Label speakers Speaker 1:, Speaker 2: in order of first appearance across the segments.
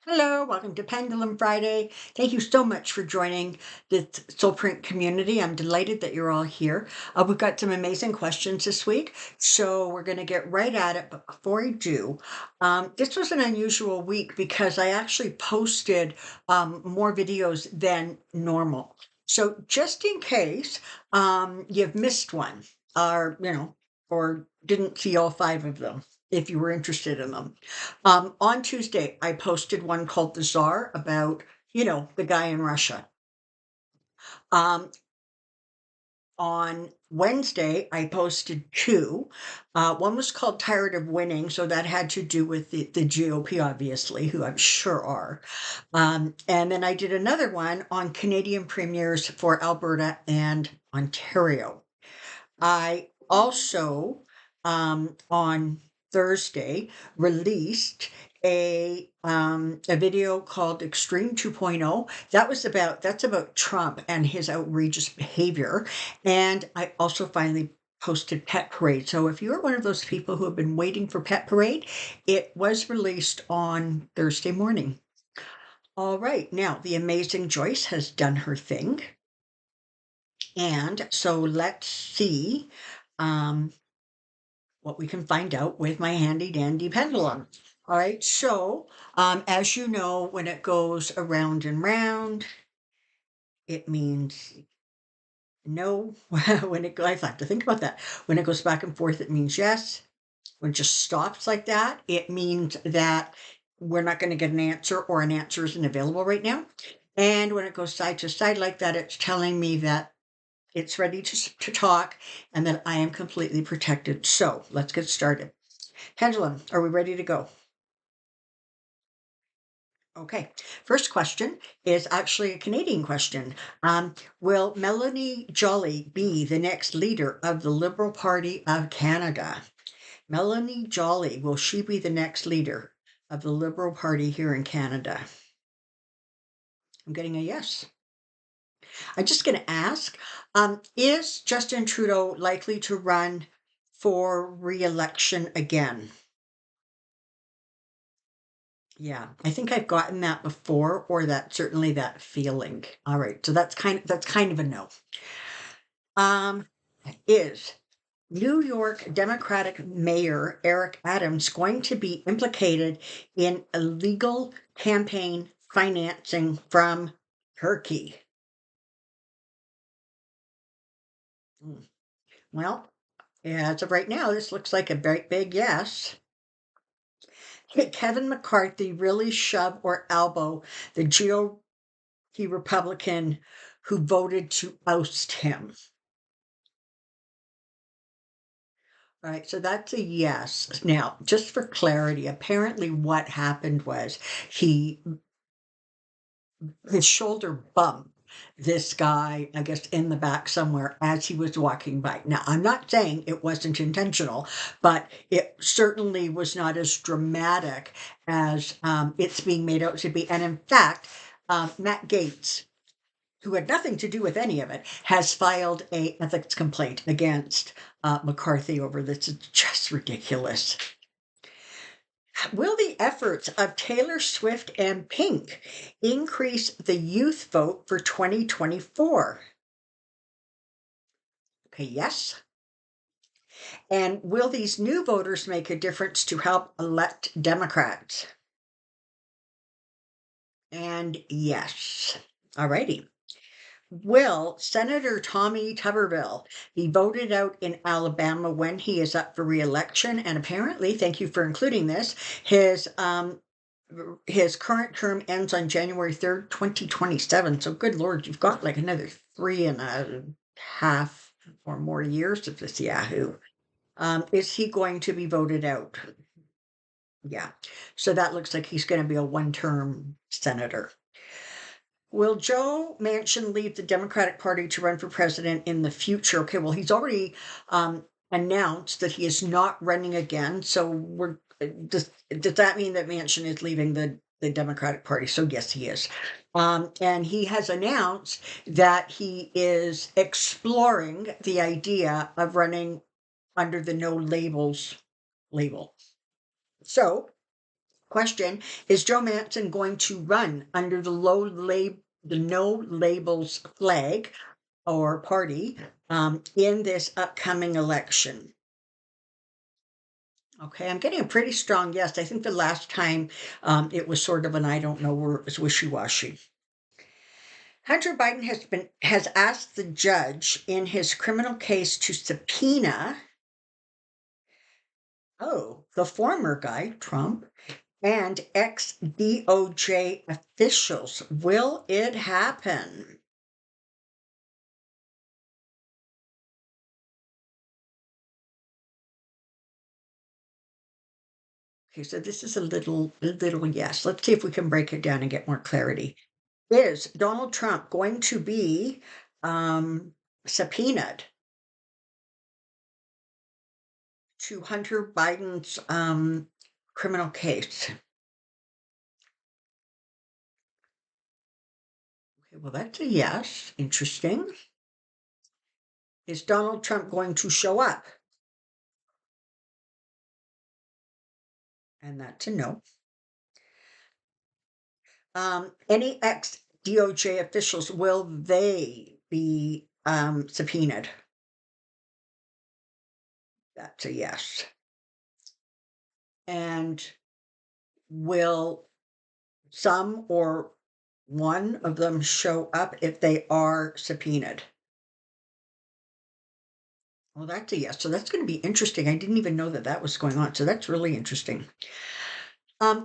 Speaker 1: Hello, welcome to Pendulum Friday. Thank you so much for joining the Soulprint community. I'm delighted that you're all here. We've got some amazing questions this week, so we're going to get right at it. But before I do, this was an unusual week because I actually posted more videos than normal. So just in case you've missed one, or or didn't see all five of them, if you were interested in them. On Tuesday, I posted one called The Czar about, the guy in Russia. Um, on Wednesday, I posted two. One was called Tired of Winning, so that had to do with the GOP, obviously, who I'm sure are. And then I did another one on Canadian premiers for Alberta and Ontario. I also, on Thursday, released a video called Extreme 2.0. That's about Trump and his outrageous behavior. And I also finally posted Pet Parade. So if you're one of those people who have been waiting for Pet Parade, it was released on Thursday morning. All right, now the amazing Joyce has done her thing. And so let's see um, what we can find out with my handy dandy pendulum. All right, so as you know, when it goes around and round, it means no. I have to think about that. When it goes back and forth, it means yes. When it just stops like that, it means that we're not going to get an answer or an answer isn't available right now. And when it goes side to side like that, it's telling me that it's ready to talk and that I am completely protected. So let's get started. Pendulum, are we ready to go? Okay. First question is actually a Canadian question. Will Melanie Jolly be the next leader of the Liberal Party of Canada? Melanie Jolly, will she be the next leader of the Liberal Party here in Canada? I'm getting a yes. I'm just going to ask, is Justin Trudeau likely to run for re-election again? Yeah, I think I've gotten that before, or certainly that feeling. All right, so that's kind of a no. Um, is New York Democratic Mayor Eric Adams going to be implicated in illegal campaign financing from Turkey? Hmm. Well, as of right now, this looks like a very big yes. Did Kevin McCarthy really shove or elbow the GOP Republican who voted to oust him? Right, so that's a yes. Now, just for clarity, apparently what happened was he his shoulder bumped this guy, I guess, in the back somewhere as he was walking by. Now, I'm not saying it wasn't intentional, but it certainly was not as dramatic as it's being made out to be. And in fact, Matt Gaetz, who had nothing to do with any of it, has filed a ethics complaint against McCarthy over this. It's just ridiculous. Will the efforts of Taylor Swift and Pink increase the youth vote for 2024? Okay, yes. And will these new voters make a difference to help elect Democrats? And yes. All righty. Will Senator Tommy Tuberville be voted out in Alabama when he is up for reelection? And apparently, thank you for including this, his current term ends on January 3rd, 2027. So good Lord, you've got like another 3.5 or more years of this Yahoo. Is he going to be voted out? Yeah. So that looks like he's going to be a one-term senator. Will Joe Manchin leave the Democratic Party to run for president in the future? Okay, well, he's already announced that he is not running again. So does that mean that Manchin is leaving the Democratic Party? So yes, he is. And he has announced that he is exploring the idea of running under the no labels label. So Question: is Joe Manson going to run under the no labels flag or party in this upcoming election? Okay, I'm getting a pretty strong yes. I think the last time it was sort of an I don't know, where it was wishy-washy. Hunter Biden has asked the judge in his criminal case to subpoena the former guy, Trump, and ex DOJ officials. Will it happen? Okay, so this is a little yes. Let's see if we can break it down and get more clarity. Is Donald Trump going to be subpoenaed to Hunter Biden's criminal case? Okay, well, that's a yes. Interesting. Is Donald Trump going to show up? And that's a no. Any ex DOJ officials, will they be subpoenaed? That's a yes. And will some or one of them show up if they are subpoenaed? Well, that's a yes. So that's going to be interesting. I didn't even know that that was going on. So that's really interesting.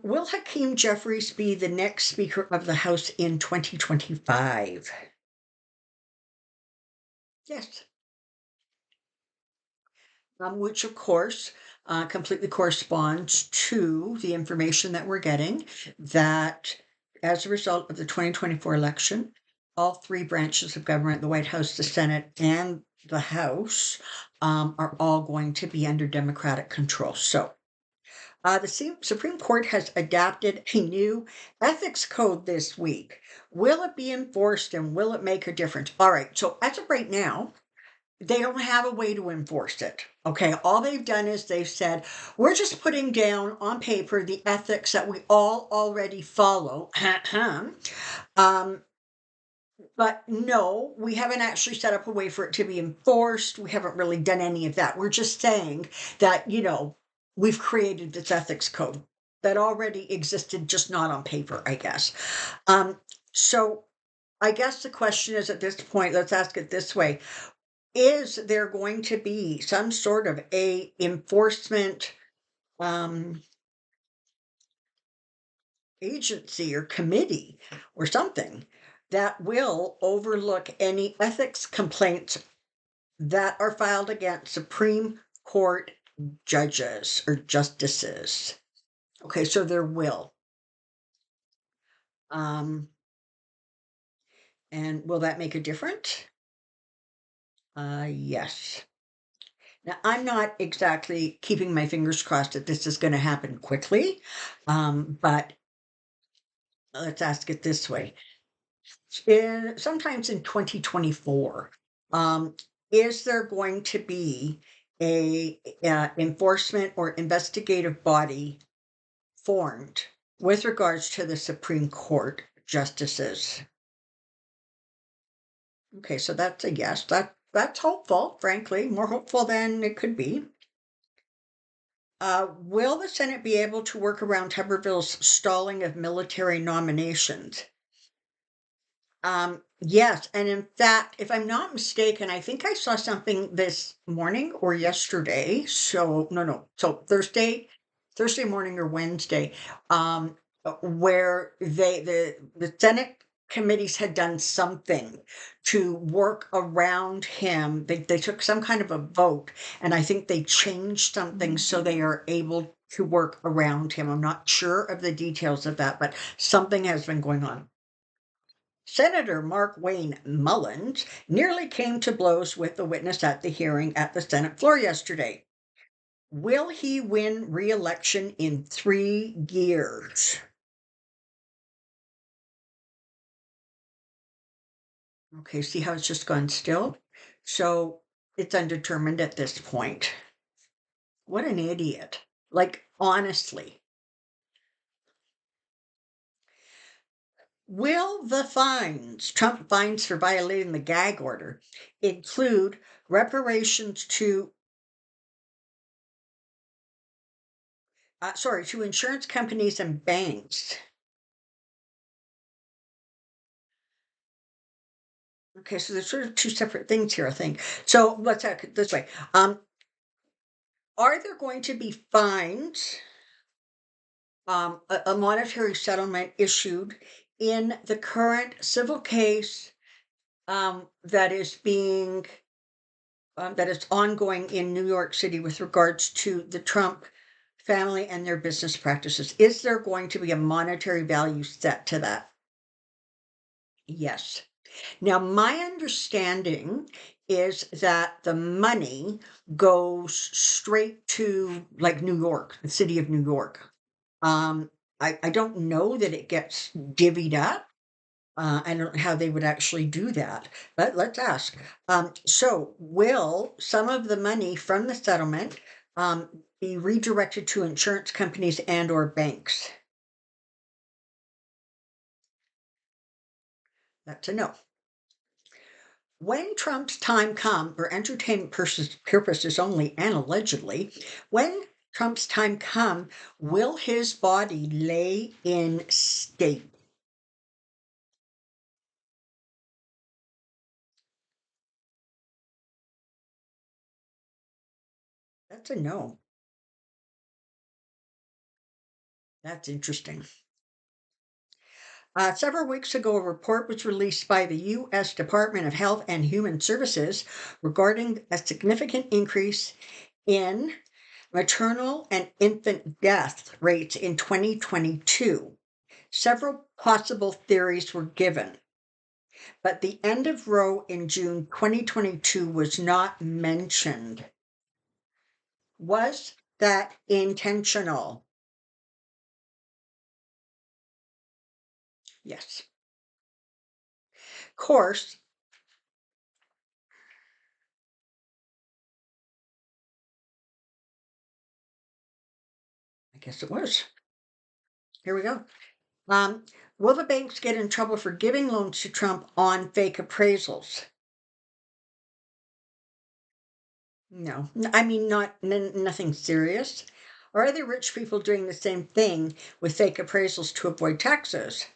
Speaker 1: Will Hakeem Jeffries be the next Speaker of the House in 2025? Yes. Which, of course, completely corresponds to the information that we're getting that as a result of the 2024 election, all three branches of government, the White House, the Senate, and the House, are all going to be under Democratic control. So, the Supreme Court has adopted a new ethics code this week. Will it be enforced and will it make a difference? All right, so as of right now, they don't have a way to enforce it. Okay, all they've done is they've said, we're just putting down on paper the ethics that we all already follow. um, but no, we haven't actually set up a way for it to be enforced. We haven't really done any of that. We're just saying that, we've created this ethics code that already existed, just not on paper, I guess. So I guess the question is, at this point, let's ask it this way: is there going to be some sort of a enforcement um, agency or committee or something that will overlook any ethics complaints that are filed against Supreme Court judges or justices? Okay, so there will. Um, and will that make a difference? Yes. Now, I'm not exactly keeping my fingers crossed that this is going to happen quickly, but let's ask it this way. Sometimes in 2024, um, is there going to be a enforcement or investigative body formed with regards to the Supreme Court justices? Okay, so that's a yes. That's hopeful, frankly, more hopeful than it could be. Will the Senate be able to work around Tuberville's stalling of military nominations? Yes, and in fact, if I'm not mistaken, I think I saw something this morning or yesterday. So no, so Thursday morning or Wednesday, where the Senate committees had done something to work around him. They took some kind of a vote, and I think they changed something so they are able to work around him. I'm not sure of the details of that, but something has been going on. Senator Mark Wayne Mullins nearly came to blows with the witness at the hearing at the Senate floor yesterday. Will he win re-election in 3 years? Okay, see how it's just gone still? So it's undetermined at this point. What an idiot. Like, honestly. Will the fines, Trump fines for violating the gag order, include reparations to insurance companies and banks? Okay, so there's sort of two separate things here, I think. So let's ask it this way. Are there going to be fines, a monetary settlement issued in the current civil case that is being that is ongoing in New York City with regards to the Trump family and their business practices? Is there going to be a monetary value set to that? Yes. Now, my understanding is that the money goes straight to like New York, the city of New York. Um, I don't know that it gets divvied up. I don't know how they would actually do that, but let's ask. So, will some of the money from the settlement be redirected to insurance companies and or banks? That's a no. When Trump's time comes, for entertainment purposes only, and allegedly, when Trump's time come, will his body lay in state? That's a no. That's interesting. Several weeks ago, a report was released by the U.S. Department of Health and Human Services regarding a significant increase in maternal and infant death rates in 2022. Several possible theories were given, but the end of Roe in June 2022 was not mentioned. Was that intentional? Yes. Of course, I guess it was. Here we go. Um, will the banks get in trouble for giving loans to Trump on fake appraisals? No, I mean nothing serious. Or are the rich people doing the same thing with fake appraisals to avoid taxes?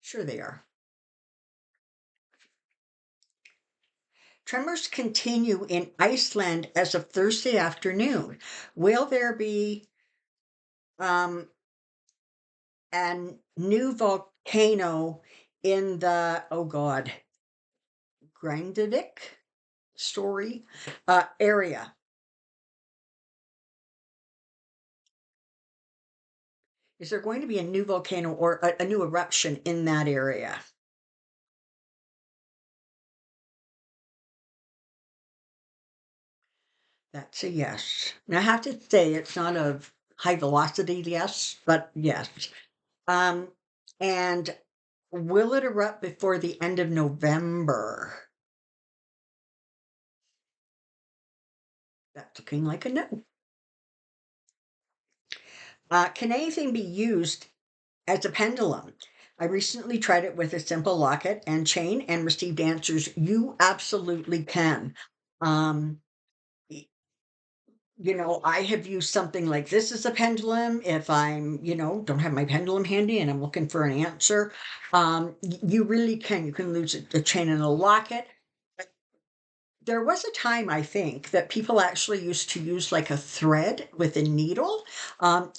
Speaker 1: Sure, they are. Tremors continue in Iceland as of Thursday afternoon. Will there be um, a new volcano in the, oh God, Grindavik story area? Is there going to be a new volcano or a new eruption in that area? That's a yes. And I have to say, it's not a high velocity yes, but yes. Um, and will it erupt before the end of November? That's looking like a no. Can anything be used as a pendulum? I recently tried it with a simple locket and chain and received answers. You absolutely can. Um, I have used something like this as a pendulum if I'm, don't have my pendulum handy and I'm looking for an answer. You really can. You can lose the chain and a locket. There was a time, I think, that people actually used to use like a thread with a needle.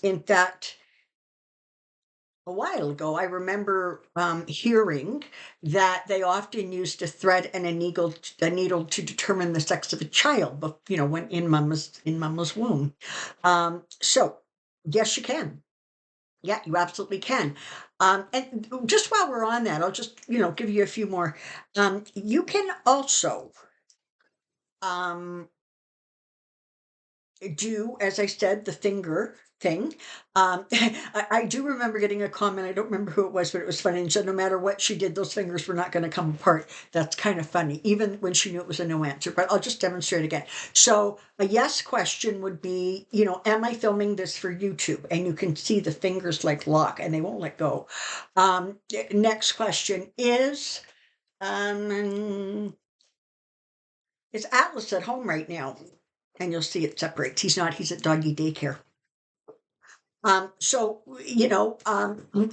Speaker 1: In fact, a while ago, I remember hearing that they often used a thread and a needle to determine the sex of a child, but when in mama's womb. So yes, you can. Yeah, you absolutely can. And just while we're on that, I'll just give you a few more. You can also um, do, as I said, the finger thing. I do remember getting a comment. I don't remember who it was, but it was funny. And said no matter what she did, those fingers were not going to come apart. That's kind of funny, even when she knew it was a no answer. But I'll just demonstrate again. So a yes question would be, am I filming this for YouTube? And you can see the fingers like lock and they won't let go. Next question um, is Atlas at home right now? And you'll see it separates. He's not, he's at doggy daycare. So,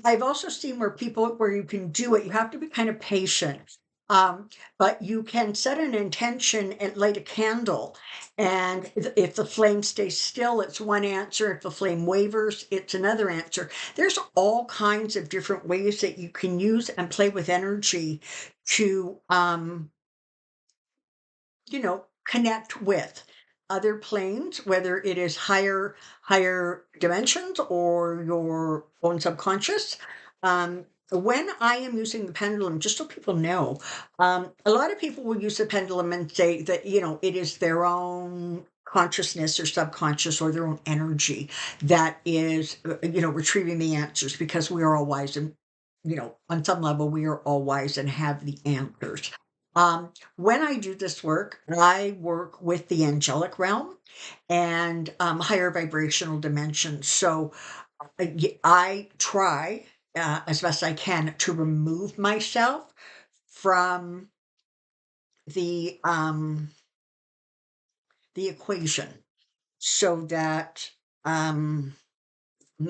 Speaker 1: I've also seen where you can do it. You have to be kind of patient. But you can set an intention and light a candle. And if the flame stays still, it's one answer. If the flame wavers, it's another answer. There's all kinds of different ways that you can use and play with energy to, connect with other planes, whether it is higher dimensions or your own subconscious. When I am using the pendulum, just so people know, a lot of people will use the pendulum and say that, it is their own consciousness or subconscious or their own energy that is, retrieving the answers, because we are all wise and, on some level, we are all wise and have the answers. When I do this work, I work with the angelic realm and higher vibrational dimensions. So I try as best I can to remove myself from the um, the equation, so that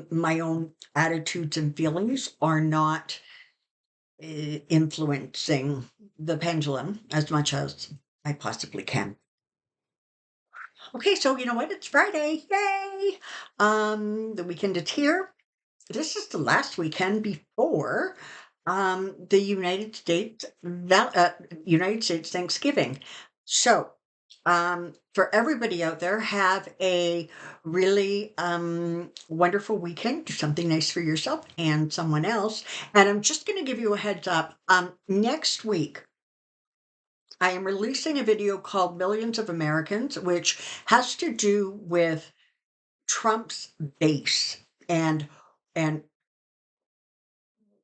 Speaker 1: my own attitudes and feelings are not influencing the pendulum as much as I possibly can. Okay, so you know what? It's Friday. Yay! The weekend is here. This is the last weekend before the United States Thanksgiving. So, for everybody out there, have a really wonderful weekend. Do something nice for yourself and someone else. And I'm just going to give you a heads up. Next week, I am releasing a video called Millions of Americans, which has to do with Trump's base and and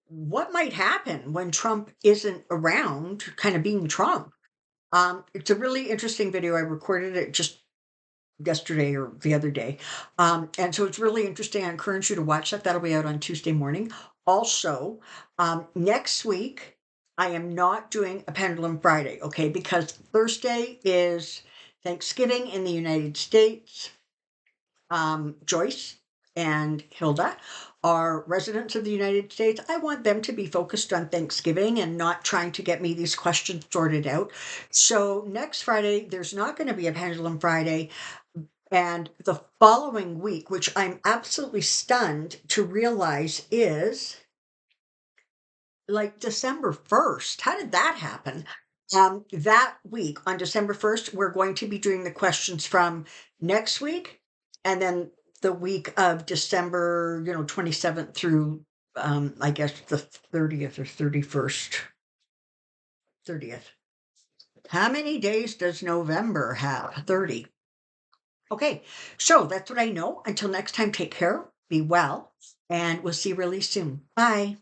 Speaker 1: what might happen when Trump isn't around, kind of being Trump. It's a really interesting video. I recorded it just yesterday or the other day. And so it's really interesting. I encourage you to watch that. That'll be out on Tuesday morning. Also, next week, I am not doing a Pendulum Friday, okay? Because Thursday is Thanksgiving in the United States. Joyce and Hilda are residents of the United States. I want them to be focused on Thanksgiving and not trying to get me these questions sorted out. So next Friday, there's not going to be a Pendulum Friday. And the following week, which I'm absolutely stunned to realize is like December 1st. How did that happen? That week on December 1st, we're going to be doing the questions from next week, and then the week of December, 27th through, I guess the 30th or 31st. 30th. How many days does November have? 30. Okay, so that's what I know. Until next time, take care, be well, and we'll see you really soon. Bye.